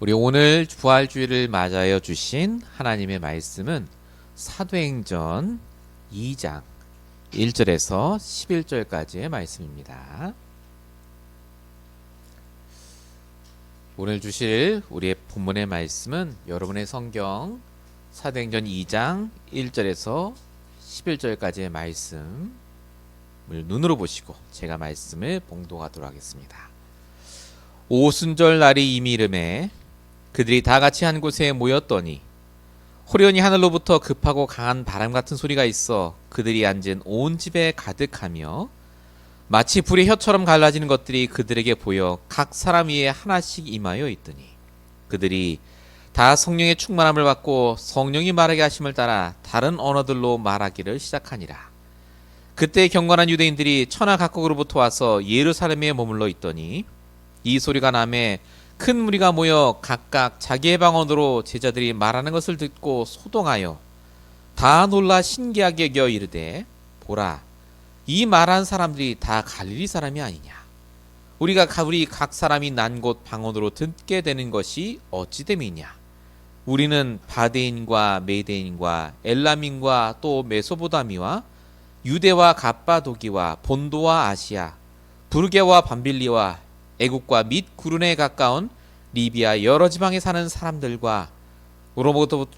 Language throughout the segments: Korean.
우리 오늘 부활주일을 맞아여 주신 하나님의 말씀은 사도행전 2장 1절에서 11절까지의 말씀입니다. 오늘 주실 우리의 본문의 말씀은 여러분의 성경 사도행전 2장 1절에서 11절까지의 말씀을 눈으로 보시고 제가 말씀을 봉독하도록 하겠습니다. 오순절 날이 이미 이름에 그들이 다 같이 한 곳에 모였더니 호련히 하늘로부터 급하고 강한 바람 같은 소리가 있어 그들이 앉은 온 집에 가득하며 마치 불의 혀처럼 갈라지는 것들이 그들에게 보여 각 사람 위에 하나씩 임하여 있더니 그들이 다 성령의 충만함을 받고 성령이 말하게 하심을 따라 다른 언어들로 말하기를 시작하니라. 그때 경건한 유대인들이 천하 각국으로부터 와서 예루살렘에 머물러 있더니 이 소리가 나매 큰 무리가 모여 각각 자기의 방언으로 제자들이 말하는 것을 듣고 소동하여 다 놀라 신기하게 여겨 이르되 보라, 이 말한 사람들이 다 갈릴리 사람이 아니냐. 우리 각 사람이 난 곳 방언으로 듣게 되는 것이 어찌 됨이냐. 우리는 바데인과 메데인과 엘람인과 또 메소보다미와 유대와 갑바도기와 본도와 아시아, 부르게와 밤빌리와 애국과 및 구르네에 가까운 리비아 여러 지방에 사는 사람들과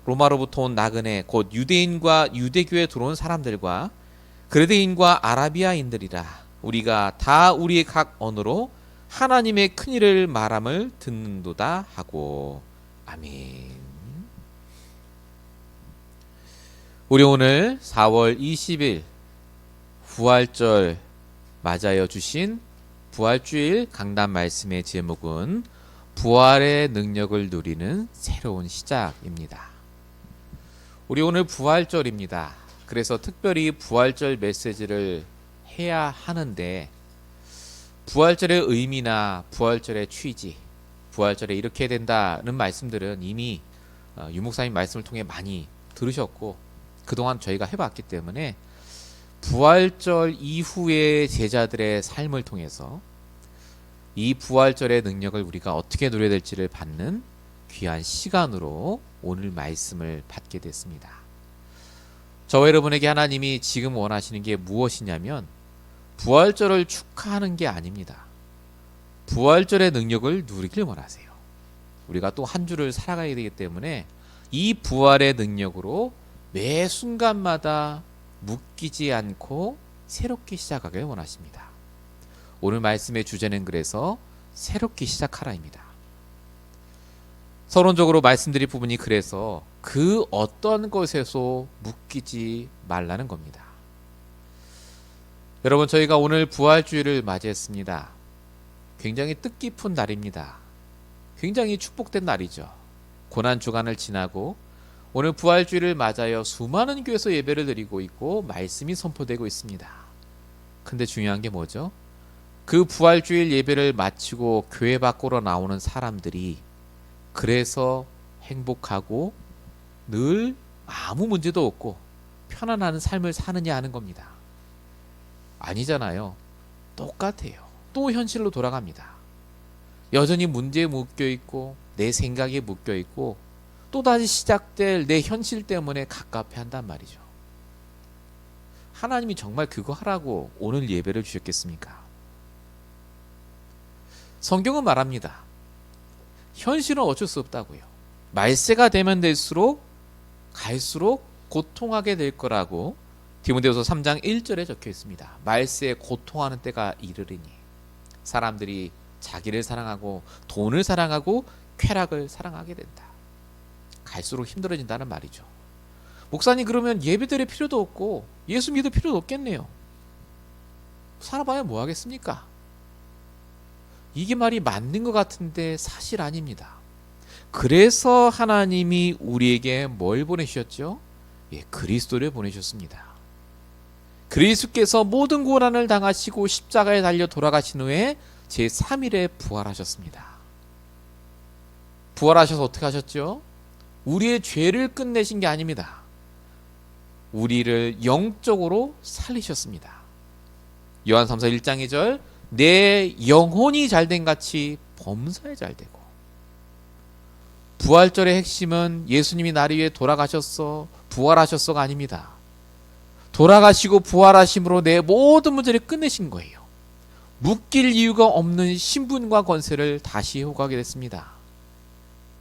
로마로부터 온 나그네 곧 유대인과 유대교에 들어온 사람들과 그레데인과 아라비아인들이라. 우리가 다 우리의 각 언어로 하나님의 큰일을 말함을 듣는도다 하고. 아멘. 우리 오늘 4월 20일 부활절 맞아여 주신 부활주일 강단 말씀의 제목은 부활의 능력을 누리는 새로운 시작입니다. 우리 오늘 부활절입니다. 그래서 특별히 부활절 메시지를 해야 하는데 부활절의 의미나 부활절의 취지, 부활절에 이렇게 해야 된다는 말씀들은 이미 유목사님 말씀을 통해 많이 들으셨고 그동안 저희가 해봤기 때문에 부활절 이후의 제자들의 삶을 통해서 이 부활절의 능력을 우리가 어떻게 누려야 될지를 받는 귀한 시간으로 오늘 말씀을 받게 됐습니다. 저와 여러분에게 하나님이 지금 원하시는 게 무엇이냐면 부활절을 축하하는 게 아닙니다. 부활절의 능력을 누리길 원하세요. 우리가 또 한 주를 살아가야 되기 때문에 이 부활의 능력으로 매 순간마다 묶이지 않고 새롭게 시작하길 원하십니다. 오늘 말씀의 주제는 그래서 새롭게 시작하라입니다. 서론적으로 말씀드릴 부분이 그래서 그 어떤 것에서 묶이지 말라는 겁니다. 여러분, 저희가 오늘 부활주일을 맞이했습니다. 굉장히 뜻깊은 날입니다. 굉장히 축복된 날이죠. 고난주간을 지나고 오늘 부활주일을 맞아요 수많은 교회에서 예배를 드리고 있고 말씀이 선포되고 있습니다. 근데 중요한 게 뭐죠? 그 부활주일 예배를 마치고 교회 밖으로 나오는 사람들이 그래서 행복하고 늘 아무 문제도 없고 편안한 삶을 사느냐 하는 겁니다. 아니잖아요. 똑같아요. 또 현실로 돌아갑니다. 여전히 문제에 묶여있고 내 생각에 묶여있고 또다시 시작될 내 현실 때문에 갑갑해 한단 말이죠. 하나님이 정말 그거 하라고 오늘 예배를 주셨겠습니까? 성경은 말합니다. 현실은 어쩔 수 없다고요. 말세가 되면 될수록 갈수록 고통하게 될 거라고 디모데후서 3장 1절에 적혀 있습니다. 말세에 고통하는 때가 이르리니 사람들이 자기를 사랑하고 돈을 사랑하고 쾌락을 사랑하게 된다. 갈수록 힘들어진다는 말이죠. 목사님, 그러면 예배드릴 필요도 없고 예수 믿을 필요도 없겠네요. 살아봐야 뭐 하겠습니까? 이게 말이 맞는 것 같은데 사실 아닙니다. 그래서 하나님이 우리에게 뭘 보내셨죠? 그리스도를 보내셨습니다. 그리스도께서 모든 고난을 당하시고 십자가에 달려 돌아가신 후에 제3일에 부활하셨습니다. 부활하셔서 어떻게 하셨죠? 우리의 죄를 끝내신 게 아닙니다. 우리를 영적으로 살리셨습니다. 요한 3서 1장 2절 내 영혼이 잘된 같이 범사에 잘되고 부활절의 핵심은 예수님이 나를 위해 돌아가셨어, 부활하셨어가 아닙니다. 돌아가시고 부활하심으로 내 모든 문제를 끝내신 거예요. 묶일 이유가 없는 신분과 권세를 다시 회복하게 됐습니다.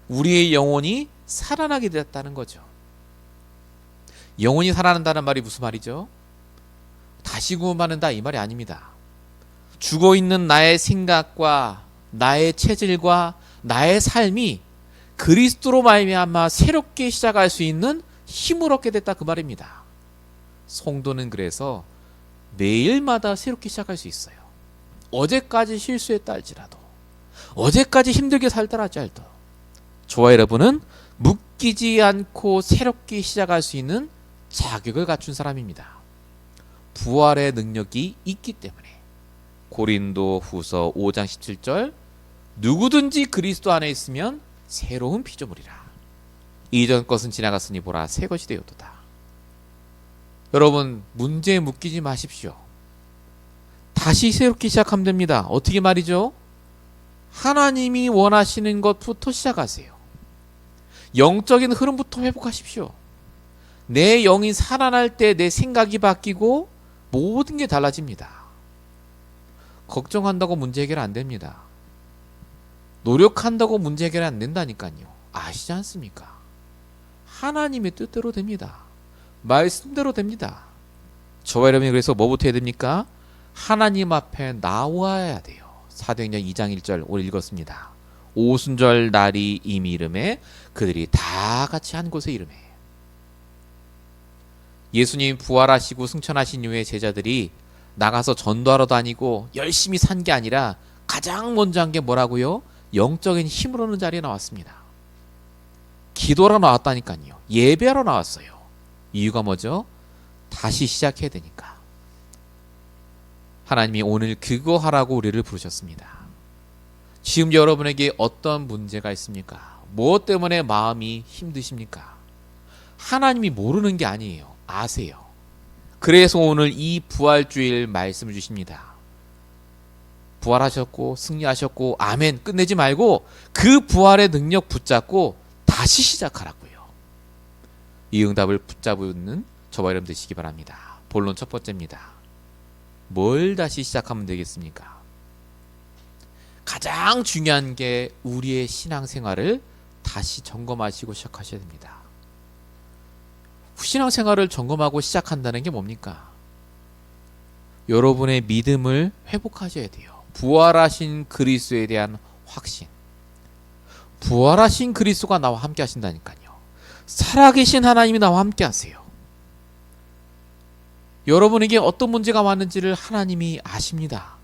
우리의 영혼이 살아나게 되었다는 거죠. 영혼이 살아난다는 말이 무슨 말이죠? 다시 구원받는다 이 말이 아닙니다. 죽어있는 나의 생각과 나의 체질과 나의 삶이 그리스도로 말미암아 새롭게 시작할 수 있는 힘을 얻게 됐다 그 말입니다. 성도는 그래서 매일마다 새롭게 시작할 수 있어요. 어제까지 실수했다 할지라도, 어제까지 힘들게 살다 할지라도 저와 여러분은 묶이지 않고 새롭게 시작할 수 있는 자격을 갖춘 사람입니다. 부활의 능력이 있기 때문에. 고린도 후서 5장 17절 누구든지 그리스도 안에 있으면 새로운 피조물이라. 이전 것은 지나갔으니 보라 새 것이 되었도다. 여러분 문제에 묶이지 마십시오. 다시 새롭게 시작하면 됩니다. 어떻게 말이죠? 하나님이 원하시는 것부터 시작하세요. 영적인 흐름부터 회복하십시오. 내 영이 살아날 때 내 생각이 바뀌고 모든 게 달라집니다. 걱정한다고 문제 해결 안 됩니다. 노력한다고 문제 해결 안 된다니까요. 아시지 않습니까? 하나님의 뜻대로 됩니다. 말씀대로 됩니다. 저와 여러분이 그래서 뭐부터 해야 됩니까? 하나님 앞에 나와야 돼요. 사도행전 2장 1절 오늘 읽었습니다. 오순절 날이 이미 이름에 그들이 다 같이 한 곳에 이름에. 예수님 부활하시고 승천하신 이후에 제자들이 나가서 전도하러 다니고 열심히 산 게 아니라 가장 먼저 한 게 뭐라고요? 영적인 힘을 얻는 자리에 나왔습니다. 기도하러 나왔다니까요. 예배하러 나왔어요. 이유가 뭐죠? 다시 시작해야 되니까. 하나님이 오늘 그거 하라고 우리를 부르셨습니다. 지금 여러분에게 어떤 문제가 있습니까? 무엇 때문에 마음이 힘드십니까? 하나님이 모르는 게 아니에요. 아세요. 그래서 오늘 이 부활주일 말씀을 주십니다. 부활하셨고 승리하셨고 아멘 끝내지 말고 그 부활의 능력 붙잡고 다시 시작하라고요. 이 응답을 붙잡는 저와 여러분 되시기 바랍니다. 본론 첫 번째입니다. 뭘 다시 시작하면 되겠습니까? 가장 중요한 게 우리의 신앙생활을 다시 점검하시고 시작하셔야 됩니다. 신앙생활을 점검하고 시작한다는 게 뭡니까? 여러분의 믿음을 회복하셔야 돼요. 부활하신 그리스도에 대한 확신. 부활하신 그리스도가 나와 함께 하신다니까요. 살아계신 하나님이 나와 함께 하세요. 여러분에게 어떤 문제가 왔는지를 하나님이 아십니다.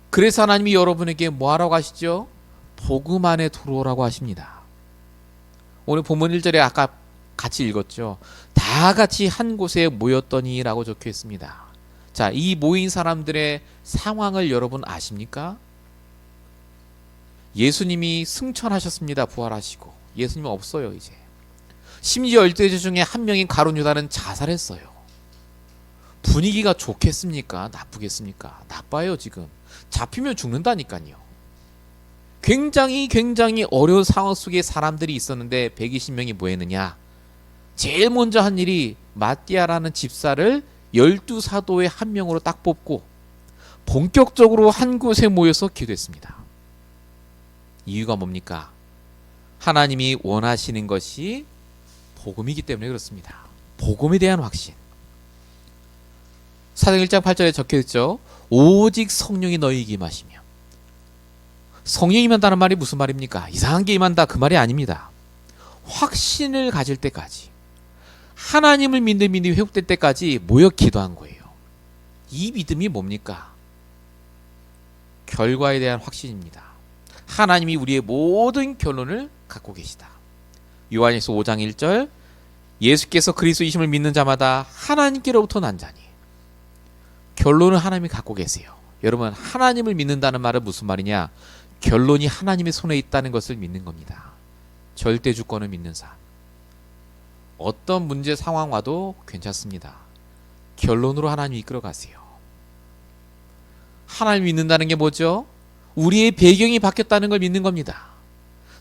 그래서 하나님이 여러분에게 뭐 하라고 하시죠? 복음 안에 들어오라고 하십니다. 오늘 본문 1절에 아까 같이 읽었죠. 다 같이 한 곳에 모였더니 라고 적혀 있습니다. 자, 이 모인 사람들의 상황을 여러분 아십니까? 예수님이 승천하셨습니다. 부활하시고. 예수님은 없어요 이제. 심지어 열두제자 중에 한 명인 가룟 유다는 자살했어요. 분위기가 좋겠습니까? 나쁘겠습니까? 나빠요 지금. 잡히면 죽는다니까요. 굉장히 어려운 상황 속에 사람들이 있었는데 120명이 뭐 했느냐? 제일 먼저 한 일이 마띠아라는 집사를 12사도의 한 명으로 딱 뽑고 본격적으로 한 곳에 모여서 기도했습니다. 이유가 뭡니까? 하나님이 원하시는 것이 복음이기 때문에 그렇습니다. 복음에 대한 확신. 사도행 1장 8절에 적혀있죠. 오직 성령이 너희에게 임하시며. 성령이 임한다는 말이 무슨 말입니까? 이상한 게 임한다 그 말이 아닙니다. 확신을 가질 때까지, 하나님을 믿는 믿음이 회복될 때까지 모여 기도한 거예요. 이 믿음이 뭡니까? 결과에 대한 확신입니다. 하나님이 우리의 모든 결론을 갖고 계시다. 요한일서 5장 1절 예수께서 그리스도이심을 믿는 자마다 하나님께로부터 난 자니. 결론은 하나님이 갖고 계세요. 여러분, 하나님을 믿는다는 말은 무슨 말이냐? 결론이 하나님의 손에 있다는 것을 믿는 겁니다. 절대 주권을 믿는 삶. 어떤 문제 상황 와도 괜찮습니다. 결론으로 하나님이 이끌어 가세요. 하나님 믿는다는 게 뭐죠? 우리의 배경이 바뀌었다는 걸 믿는 겁니다.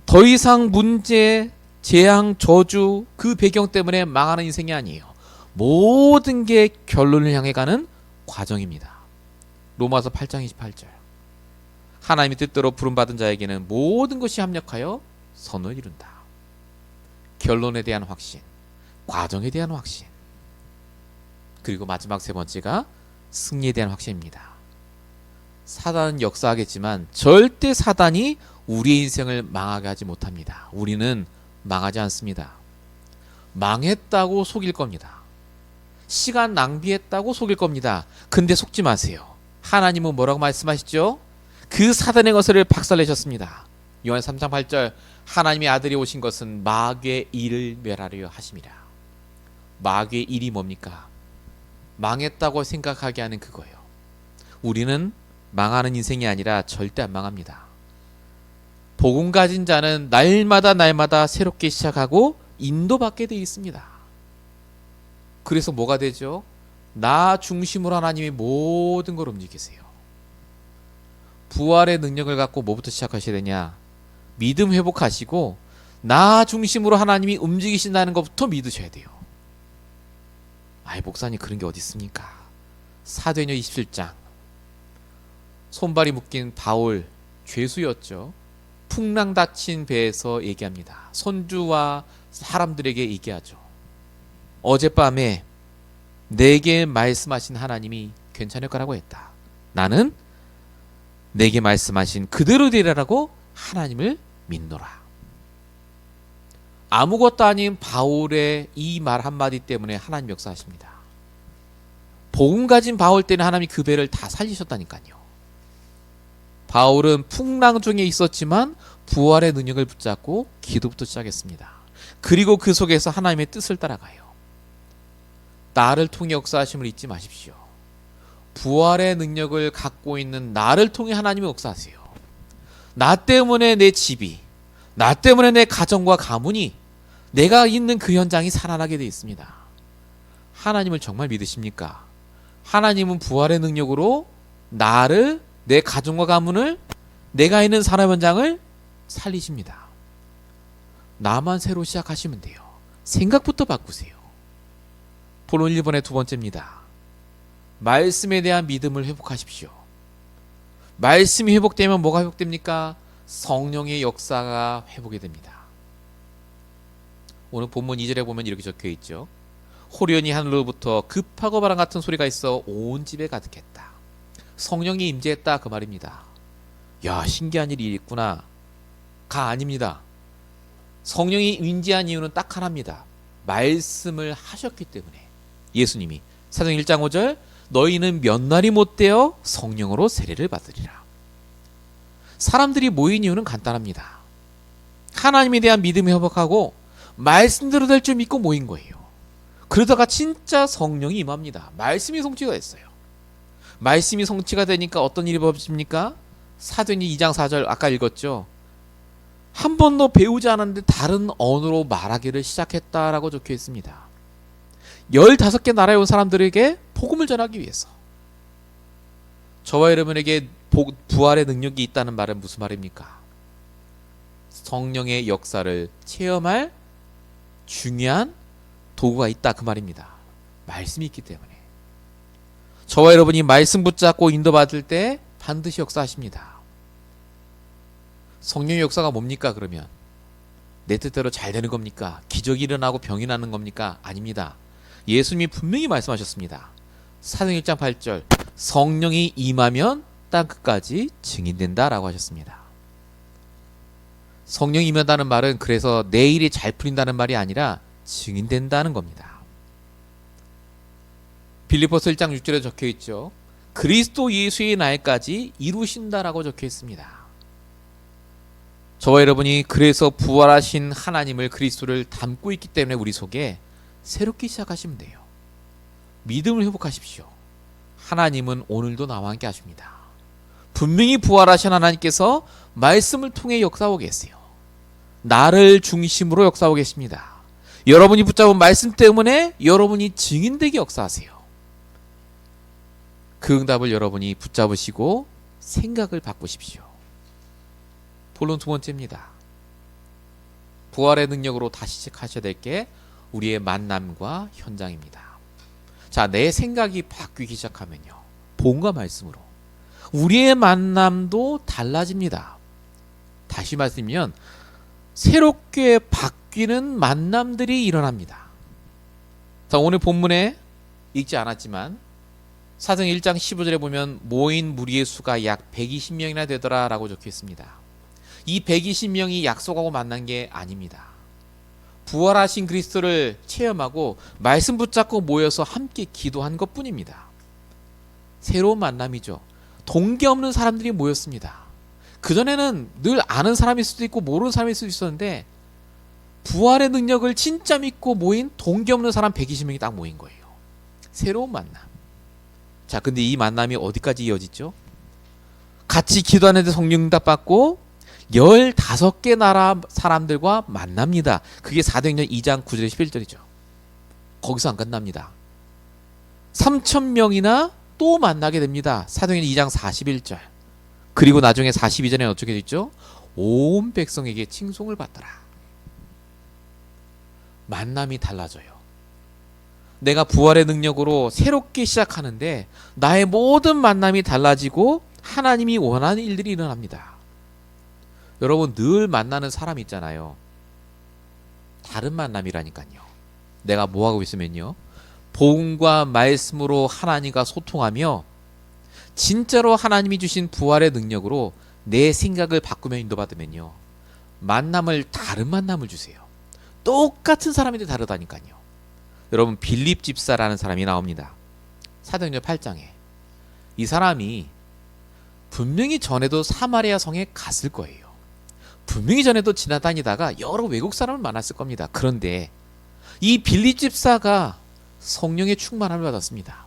더 이상 문제, 재앙, 저주 그 배경 때문에 망하는 인생이 아니에요. 모든 게 결론을 향해 가는 과정입니다. 로마서 8장 28절. 하나님의 뜻대로 부름받은 자에게는 모든 것이 합력하여 선을 이룬다. 결론에 대한 확신, 과정에 대한 확신, 그리고 마지막 세 번째가 승리에 대한 확신입니다. 사단은 역사하겠지만 절대 사단이 우리의 인생을 망하게 하지 못합니다. 우리는 망하지 않습니다. 망했다고 속일 겁니다. 시간 낭비했다고 속일 겁니다. 근데 속지 마세요. 하나님은 뭐라고 말씀하시죠? 그 사단의 것을 박살내셨습니다. 요한 3장 8절, 하나님의 아들이 오신 것은 마귀의 일을 멸하려 하심이라. 마귀의 일이 뭡니까? 망했다고 생각하게 하는 그거예요. 우리는 망하는 인생이 아니라 절대 안 망합니다. 복음 가진 자는 날마다 새롭게 시작하고 인도받게 되어 있습니다. 그래서 뭐가 되죠? 나 중심으로 하나님이 모든 걸 움직이세요. 부활의 능력을 갖고 뭐부터 시작하셔야 되냐? 믿음 회복하시고 나 중심으로 하나님이 움직이신다는 것부터 믿으셔야 돼요. 아이, 목사님 그런 게 어디 있습니까? 사도행전 27장, 손발이 묶인 바울, 죄수였죠. 풍랑 닫힌 배에서 얘기합니다. 손주와 사람들에게 얘기하죠. 어젯밤에 내게 말씀하신 하나님이 괜찮을 거라고 했다. 나는 내게 말씀하신 그대로 되리라고 하나님을 믿노라. 아무것도 아닌 바울의 이 말 한마디 때문에 하나님 역사하십니다. 복음 가진 바울 때는 하나님이 그 배를 다 살리셨다니까요. 바울은 풍랑 중에 있었지만 부활의 능력을 붙잡고 기도부터 시작했습니다. 그리고 그 속에서 하나님의 뜻을 따라가요. 나를 통해 역사하심을 잊지 마십시오. 부활의 능력을 갖고 있는 나를 통해 하나님이 역사하세요. 나 때문에 내 집이, 나 때문에 내 가정과 가문이, 내가 있는 그 현장이 살아나게 되어 있습니다. 하나님을 정말 믿으십니까? 하나님은 부활의 능력으로 나를, 내 가정과 가문을, 내가 있는 산업 현장을 살리십니다. 나만 새로 시작하시면 돼요. 생각부터 바꾸세요. 본론 1번의 두 번째입니다. 말씀에 대한 믿음을 회복하십시오. 말씀이 회복되면 뭐가 회복됩니까? 성령의 역사가 회복이 됩니다. 오늘 본문 2절에 보면 이렇게 적혀 있죠. 호련히 하늘로부터 급하고 바람 같은 소리가 있어 온 집에 가득했다. 성령이 임재했다 그 말입니다. 야, 신기한 일이 있구나. 가 아닙니다. 성령이 임재한 이유는 딱 하나입니다. 말씀을 하셨기 때문에. 예수님이 사도행 1장 5절, 너희는 몇 날이 못되어 성령으로 세례를 받으리라. 사람들이 모인 이유는 간단합니다. 하나님에 대한 믿음이 회복하고 말씀대로 될 줄 믿고 모인 거예요. 그러다가 진짜 성령이 임합니다. 말씀이 성취가 됐어요. 말씀이 성취가 되니까 어떤 일이 벌어집니까? 사도행전 2장 4절 아까 읽었죠. 한 번도 배우지 않았는데 다른 언어로 말하기를 시작했다라고 적혀 있습니다. 15개 나라에 온 사람들에게 복음을 전하기 위해서. 저와 여러분에게 부활의 능력이 있다는 말은 무슨 말입니까? 성령의 역사를 체험할 중요한 도구가 있다 그 말입니다. 말씀이 있기 때문에. 저와 여러분이 말씀 붙잡고 인도받을 때 반드시 역사하십니다. 성령의 역사가 뭡니까 그러면? 내 뜻대로 잘 되는 겁니까? 기적이 일어나고 병이 나는 겁니까? 아닙니다. 예수님이 분명히 말씀하셨습니다. 사도행 1장 8절, 성령이 임하면 땅 끝까지 증인된다라고 하셨습니다. 성령이 임한다는 말은 그래서 내 일이 잘 풀린다는 말이 아니라 증인된다는 겁니다. 빌립보서 1장 6절에 적혀 있죠. 그리스도 예수의 날까지 이루신다라고 적혀 있습니다. 저와 여러분이 그래서 부활하신 하나님을, 그리스도를 담고 있기 때문에 우리 속에 새롭게 시작하시면 돼요. 믿음을 회복하십시오. 하나님은 오늘도 나와 함께 하십니다. 분명히 부활하신 하나님께서 말씀을 통해 역사하고 계세요. 나를 중심으로 역사하고 계십니다. 여러분이 붙잡은 말씀 때문에 여러분이 증인되게 역사하세요. 그 응답을 여러분이 붙잡으시고 생각을 바꾸십시오. 본론 두 번째입니다. 부활의 능력으로 다시 시작하셔야 될 게 우리의 만남과 현장입니다. 자, 내 생각이 바뀌기 시작하면요, 복음과 말씀으로 우리의 만남도 달라집니다. 다시 말씀드리면 새롭게 바뀌는 만남들이 일어납니다. 자, 오늘 본문에 읽지 않았지만 사도행 1장 15절에 보면 모인 무리의 수가 약 120명이나 되더라 라고 적혀 있습니다. 이 120명이 약속하고 만난 게 아닙니다. 부활하신 그리스도를 체험하고 말씀 붙잡고 모여서 함께 기도한 것뿐입니다. 새로운 만남이죠. 동기 없는 사람들이 모였습니다. 그전에는 늘 아는 사람일 수도 있고 모르는 사람일 수도 있었는데 부활의 능력을 진짜 믿고 모인 동기 없는 사람 120명이 딱 모인 거예요. 새로운 만남. 자, 근데 이 만남이 어디까지 이어지죠? 같이 기도하는데 성령 응답 받고 15개 나라 사람들과 만납니다. 그게 사도행전 2장 9절에 11절이죠. 거기서 안 끝납니다. 3,000명이나 또 만나게 됩니다. 사도행전 2장 41절. 그리고 나중에 42절에 어떻게 됐죠? 온 백성에게 칭송을 받더라. 만남이 달라져요. 내가 부활의 능력으로 새롭게 시작하는데 나의 모든 만남이 달라지고 하나님이 원하는 일들이 일어납니다. 여러분, 늘 만나는 사람 있잖아요. 다른 만남이라니까요. 내가 뭐하고 있으면요, 복음과 말씀으로 하나님과 소통하며 진짜로 하나님이 주신 부활의 능력으로 내 생각을 바꾸며 인도받으면요, 다른 만남을 주세요. 똑같은 사람인데 다르다니까요. 여러분, 빌립 집사라는 사람이 나옵니다. 사도행전 8장에. 이 사람이 분명히 전에도 사마리아 성에 갔을 거예요. 분명히 전에도 지나다니다가 여러 외국 사람을 만났을 겁니다. 그런데 이 빌립 집사가 성령의 충만함을 받았습니다.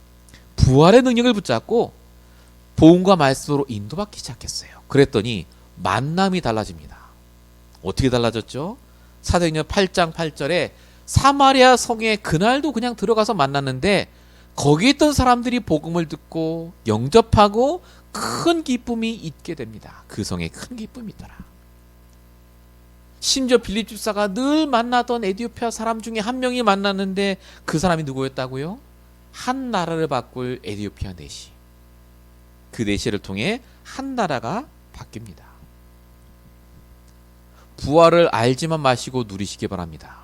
부활의 능력을 붙잡고 복음과 말씀으로 인도받기 시작했어요. 그랬더니 만남이 달라집니다. 어떻게 달라졌죠? 사도행전 8장 8절에 사마리아 성에 그날도 그냥 들어가서 만났는데 거기 있던 사람들이 복음을 듣고 영접하고 큰 기쁨이 있게 됩니다. 그 성에 큰 기쁨이 있더라. 심지어 빌립 집사가 늘 만나던 에티오피아 사람 중에 한 명이 만났는데 그 사람이 누구였다고요? 한 나라를 바꿀 에티오피아 내시. 그 내시를 통해 한 나라가 바뀝니다. 부활을 알지만 마시고 누리시기 바랍니다.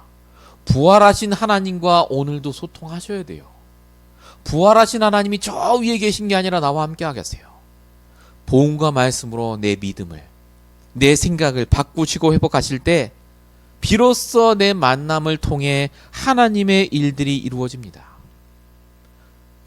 부활하신 하나님과 오늘도 소통하셔야 돼요. 부활하신 하나님이 저 위에 계신 게 아니라 나와 함께 하겠어요. 복음과 말씀으로 내 믿음을, 내 생각을 바꾸시고 회복하실 때 비로소 내 만남을 통해 하나님의 일들이 이루어집니다.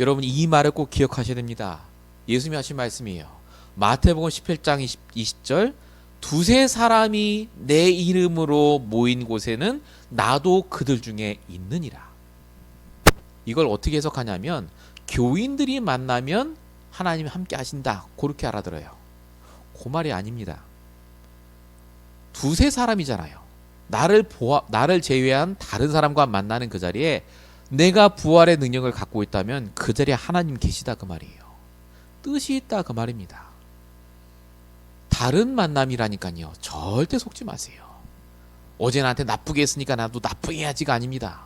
여러분, 이 말을 꼭 기억하셔야 됩니다. 예수님이 하신 말씀이에요. 마태복음 18장 20절, 두세 사람이 내 이름으로 모인 곳에는 나도 그들 중에 있느니라. 이걸 어떻게 해석하냐면 교인들이 만나면 하나님이 함께 하신다, 그렇게 알아들어요. 그 말이 아닙니다. 두세 사람이잖아요. 나를 제외한 다른 사람과 만나는 그 자리에 내가 부활의 능력을 갖고 있다면 그 자리에 하나님 계시다, 그 말이에요. 뜻이 있다, 그 말입니다. 다른 만남이라니까요. 절대 속지 마세요. 어제 나한테 나쁘게 했으니까 나도 나쁘게 해야지가 아닙니다.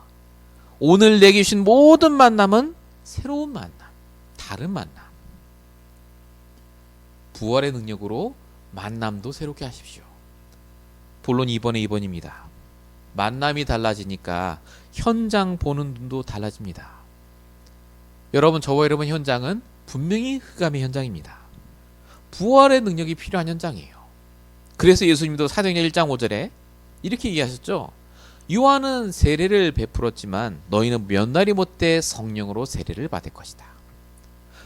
오늘 내게 주신 모든 만남은 새로운 만남, 다른 만남. 부활의 능력으로 만남도 새롭게 하십시오. 본론 2번에 2번입니다. 만남이 달라지니까 현장 보는 눈도 달라집니다. 여러분, 저와 여러분 현장은 분명히 흑암의 현장입니다. 부활의 능력이 필요한 현장이에요. 그래서 예수님도 사도행전 1장 5절에 이렇게 얘기하셨죠. 요한은 세례를 베풀었지만 너희는 몇 날이 못돼 성령으로 세례를 받을 것이다.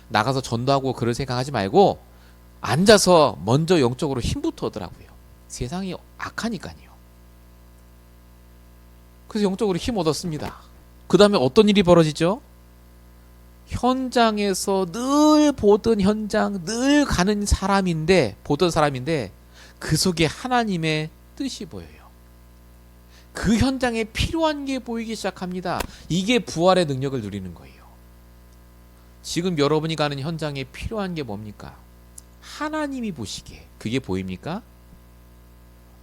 나가서 전도하고 그럴 생각하지 말고 앉아서 먼저 영적으로 힘부터 얻으라고요. 세상이 악하니까요. 그래서 영적으로 힘 얻었습니다. 그 다음에 어떤 일이 벌어지죠? 현장에서 늘 보던 현장, 늘 가는 사람인데, 보던 사람인데 그 속에 하나님의 뜻이 보여요. 그 현장에 필요한 게 보이기 시작합니다. 이게 부활의 능력을 누리는 거예요. 지금 여러분이 가는 현장에 필요한 게 뭡니까? 하나님이 보시기에 그게 보입니까?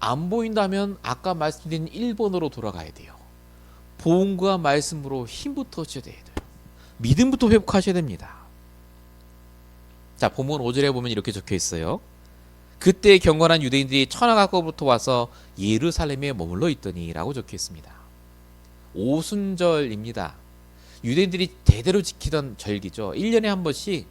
안 보인다면 아까 말씀드린 1번으로 돌아가야 돼요. 복음과 말씀으로 힘부터 얻어야 돼요. 믿음부터 회복하셔야 됩니다. 자, 본문 5절에 보면 이렇게 적혀 있어요. 그때 경건한 유대인들이 천하각국으로부터 와서 예루살렘에 머물러 있더니 라고 적혀 있습니다. 오순절입니다. 유대인들이 대대로 지키던 절기죠. 1년에 한 번씩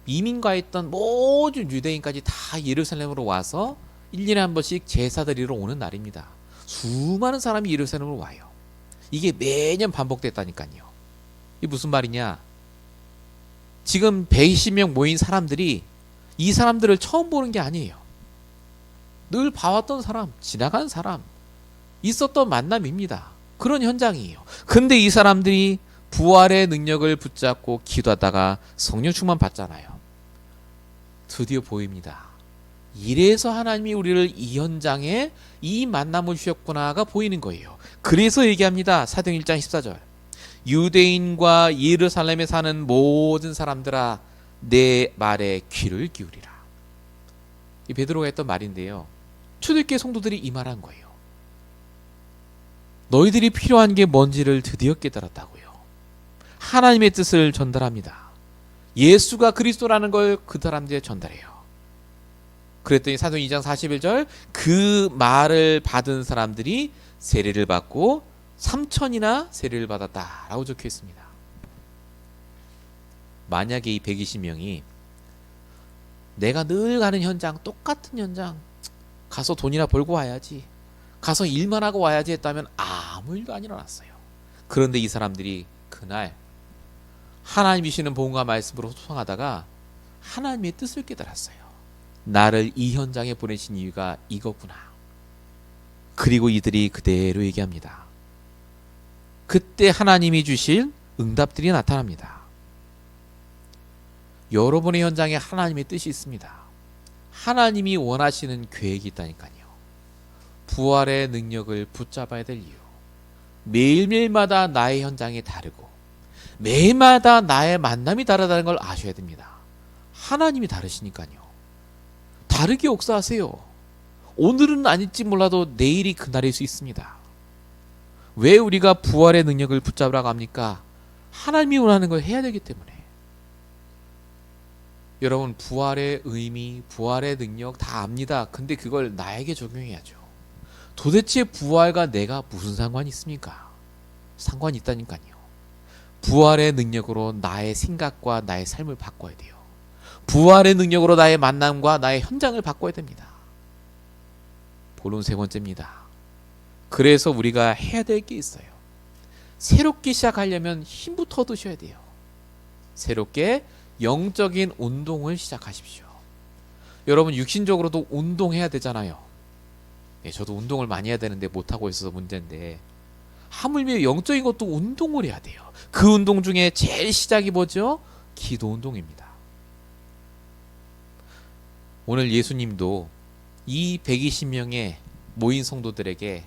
이민가 있던 모든 유대인까지 다 예루살렘으로 와서 1년에 한 번씩 제사 드리러 오는 날입니다. 수많은 사람이 예루살렘으로 와요. 이게 매년 반복됐다니까요. 이게 무슨 말이냐? 지금 120명 모인 사람들이 이 사람들을 처음 보는 게 아니에요. 늘 봐왔던 사람, 지나간 사람, 있었던 만남입니다. 그런 현장이에요. 근데 이 사람들이 부활의 능력을 붙잡고 기도하다가 성령 충만 받잖아요. 드디어 보입니다. 이래서 하나님이 우리를 이 현장에 이 만남을 주셨구나가 보이는 거예요. 그래서 얘기합니다. 사도행 1장 14절. 유대인과 예루살렘에 사는 모든 사람들아 내 말에 귀를 기울이라. 이 베드로가 했던 말인데요. 초대교회 성도들이 이 말한 거예요. 너희들이 필요한 게 뭔지를 드디어 깨달았다고요. 하나님의 뜻을 전달합니다. 예수가 그리스도라는 걸 그 사람들에 전달해요. 그랬더니 사도행 2장 41절 그 말을 받은 사람들이 세례를 받고 3,000이나 세례를 받았다라고 적혀 있습니다. 만약에 이 120명이 내가 늘 가는 현장, 똑같은 현장 가서 돈이나 벌고 와야지, 가서 일만 하고 와야지 했다면 아무 일도 안 일어났어요. 그런데 이 사람들이 그날 하나님이시는 복음과 말씀으로 소통하다가 하나님의 뜻을 깨달았어요. 나를 이 현장에 보내신 이유가 이거구나. 그리고 이들이 그대로 얘기합니다. 그때 하나님이 주실 응답들이 나타납니다. 여러분의 현장에 하나님의 뜻이 있습니다. 하나님이 원하시는 계획이 있다니까요. 부활의 능력을 붙잡아야 될 이유. 매일매일마다 나의 현장이 다르고 매일마다 나의 만남이 다르다는 걸 아셔야 됩니다. 하나님이 다르시니까요. 다르게 역사하세요. 오늘은 아닐지 몰라도 내일이 그날일 수 있습니다. 왜 우리가 부활의 능력을 붙잡으라고 합니까? 하나님이 원하는 걸 해야 되기 때문에. 여러분, 부활의 의미, 부활의 능력 다 압니다. 근데 그걸 나에게 적용해야죠. 도대체 부활과 내가 무슨 상관이 있습니까? 상관이 있다니까요. 부활의 능력으로 나의 생각과 나의 삶을 바꿔야 돼요. 부활의 능력으로 나의 만남과 나의 현장을 바꿔야 됩니다. 본론 세 번째입니다. 그래서 우리가 해야 될 게 있어요. 새롭게 시작하려면 힘부터 얻으셔야 돼요. 새롭게 영적인 운동을 시작하십시오. 여러분, 육신적으로도 운동해야 되잖아요. 네, 저도 운동을 많이 해야 되는데 못하고 있어서 문제인데, 하물며 영적인 것도 운동을 해야 돼요. 그 운동 중에 제일 시작이 뭐죠? 기도 운동입니다. 오늘 예수님도 이 120명의 모인 성도들에게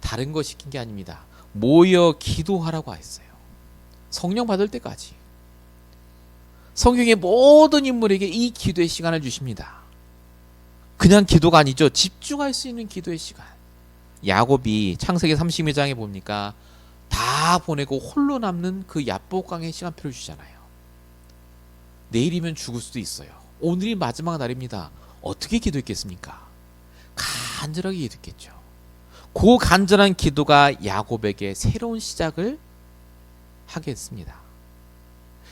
다른 거 시킨 게 아닙니다. 모여 기도하라고 했어요. 성령 받을 때까지. 성경의 모든 인물에게 이 기도의 시간을 주십니다. 그냥 기도가 아니죠. 집중할 수 있는 기도의 시간. 야곱이 창세기 32장에 봅니까? 다 보내고 홀로 남는 그 야복강의 시간표를 주잖아요. 내일이면 죽을 수도 있어요. 오늘이 마지막 날입니다. 어떻게 기도했겠습니까? 간절하게 기도했겠죠. 그 간절한 기도가 야곱에게 새로운 시작을 하게 했습니다.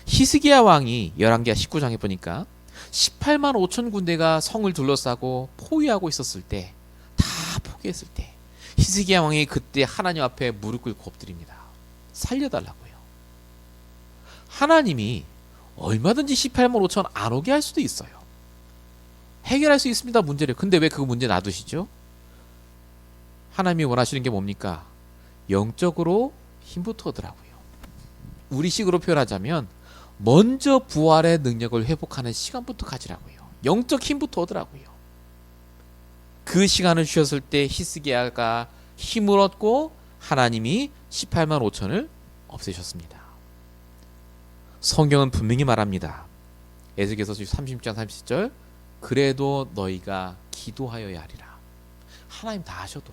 히스기야 왕이 열왕기하 19장에 보니까 18만 5천 군대가 성을 둘러싸고 포위하고 있었을 때, 다 포기했을 때 히스기야 왕이 그때 하나님 앞에 무릎 꿇고 엎드립니다. 살려달라고요. 하나님이 얼마든지 18만 5천 안 오게 할 수도 있어요. 해결할 수 있습니다, 문제를. 근데 왜 그 문제 놔두시죠? 하나님이 원하시는 게 뭡니까? 영적으로 힘부터 얻으라고요. 우리식으로 표현하자면 먼저 부활의 능력을 회복하는 시간부터 가지라고요. 영적 힘부터 얻으라고요. 그 시간을 주셨을 때 히스기야가 힘을 얻고 하나님이 18만 5천을 없애셨습니다. 성경은 분명히 말합니다. 에스겔서 30장 30절 그래도 너희가 기도하여야 하리라. 하나님 다 하셔도.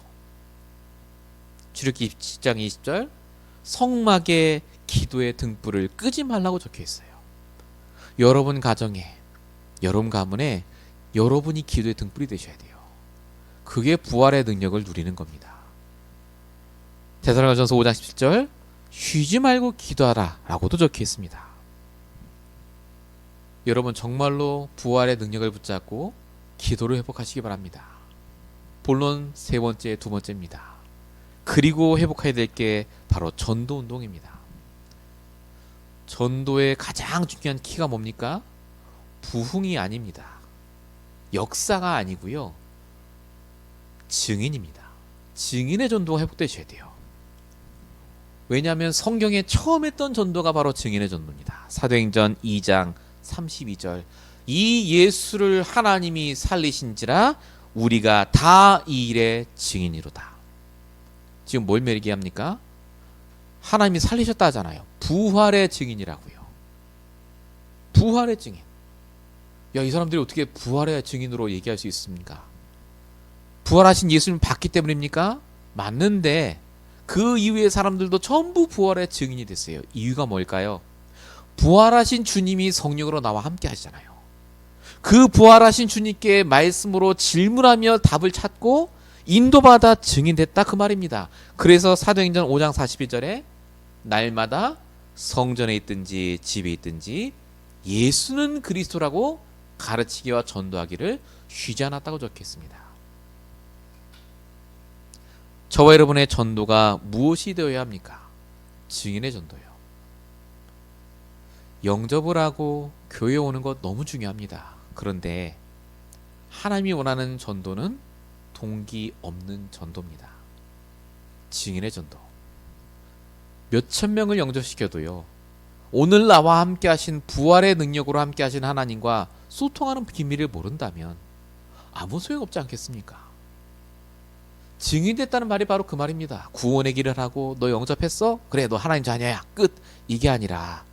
출애굽기 10장 20절 성막에 기도의 등불을 끄지 말라고 적혀 있어요. 여러분 가정에, 여러분 가문에 여러분이 기도의 등불이 되셔야 돼요. 그게 부활의 능력을 누리는 겁니다. 데살로니가전서 5장 17절 쉬지 말고 기도하라 라고도 적혀 있습니다. 여러분 정말로 부활의 능력을 붙잡고 기도를 회복하시기 바랍니다. 본론 세 번째, 두 번째입니다. 그리고 회복해야 될 게 바로 전도 운동입니다. 전도의 가장 중요한 키가 뭡니까? 부흥이 아닙니다. 역사가 아니고요. 증인입니다. 증인의 전도가 회복되셔야 돼요. 왜냐하면 성경에 처음 했던 전도가 바로 증인의 전도입니다. 사도행전 2장 32절 이 예수를 하나님이 살리신지라 우리가 다 이 일의 증인이로다. 지금 뭘 얘기합니까? 하나님이 살리셨다 하잖아요. 부활의 증인이라고요. 부활의 증인. 야, 이 사람들이 어떻게 부활의 증인으로 얘기할 수 있습니까? 부활하신 예수님 봤기 때문입니까? 맞는데 그 이후의 사람들도 전부 부활의 증인이 됐어요. 이유가 뭘까요? 부활하신 주님이 성령으로 나와 함께 하시잖아요. 그 부활하신 주님께 말씀으로 질문하며 답을 찾고 인도받아 증인됐다 그 말입니다. 그래서 사도행전 5장 41절에 날마다 성전에 있든지 집에 있든지 예수는 그리스도라고 가르치기와 전도하기를 쉬지 않았다고 적혀 있습니다. 저와 여러분의 전도가 무엇이 되어야 합니까? 증인의 전도요. 영접을 하고 교회에 오는 것 너무 중요합니다. 그런데 하나님이 원하는 전도는 동기 없는 전도입니다. 증인의 전도. 몇천 명을 영접시켜도요. 오늘 나와 함께 하신 부활의 능력으로 함께 하신 하나님과 소통하는 비밀을 모른다면 아무 소용없지 않겠습니까? 증인됐다는 말이 바로 그 말입니다. 구원의 길을 하고 너 영접했어? 그래 너 하나님 자녀야. 끝. 이게 아니라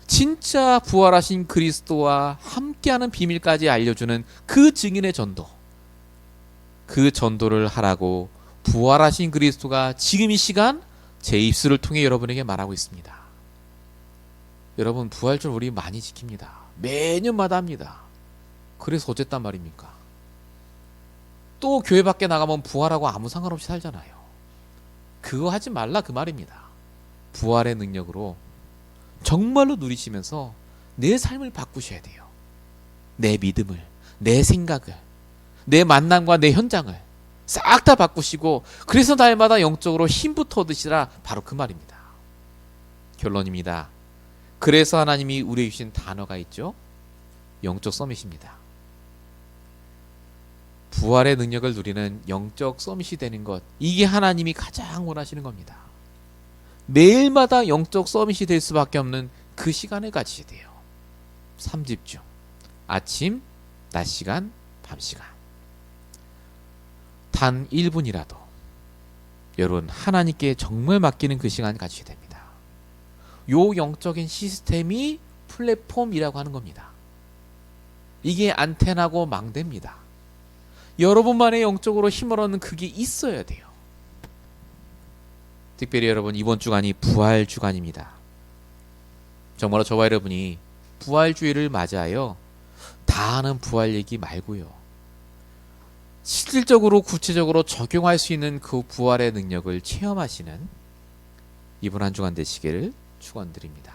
진짜 부활하신 그리스도와 함께하는 비밀까지 알려주는 그 증인의 전도. 그 전도를 하라고 부활하신 그리스도가 지금 이 시간 제 입술을 통해 여러분에게 말하고 있습니다. 여러분 부활절 우리 많이 지킵니다. 매년마다 합니다. 그래서 어쨌단 말입니까? 또 교회 밖에 나가면 부활하고 아무 상관없이 살잖아요. 그거 하지 말라 그 말입니다. 부활의 능력으로 정말로 누리시면서 내 삶을 바꾸셔야 돼요. 내 믿음을, 내 생각을, 내 만남과 내 현장을 싹 다 바꾸시고 그래서 날마다 영적으로 힘부터 얻으시라 바로 그 말입니다. 결론입니다. 그래서 하나님이 우리에게 주신 단어가 있죠. 영적 서밋입니다. 부활의 능력을 누리는 영적 서밋이 되는 것, 이게 하나님이 가장 원하시는 겁니다. 매일마다 영적 서밋이 될 수밖에 없는 그 시간을 가지셔야 돼요. 3집중. 아침, 낮 시간, 밤 시간. 단 1분이라도 여러분 하나님께 정말 맡기는 그 시간을 가지셔야 됩니다. 요 영적인 시스템이 플랫폼이라고 하는 겁니다. 이게 안테나고 망대입니다. 여러분만의 영적으로 힘을 얻는 그게 있어야 돼요. 특별히 여러분 이번 주간이 부활 주간입니다. 정말로 저와 여러분이 부활주의를 맞아요. 다 아는 부활 얘기 말고요. 실질적으로 구체적으로 적용할 수 있는 그 부활의 능력을 체험하시는 이번 한 주간 되시기를 축원드립니다.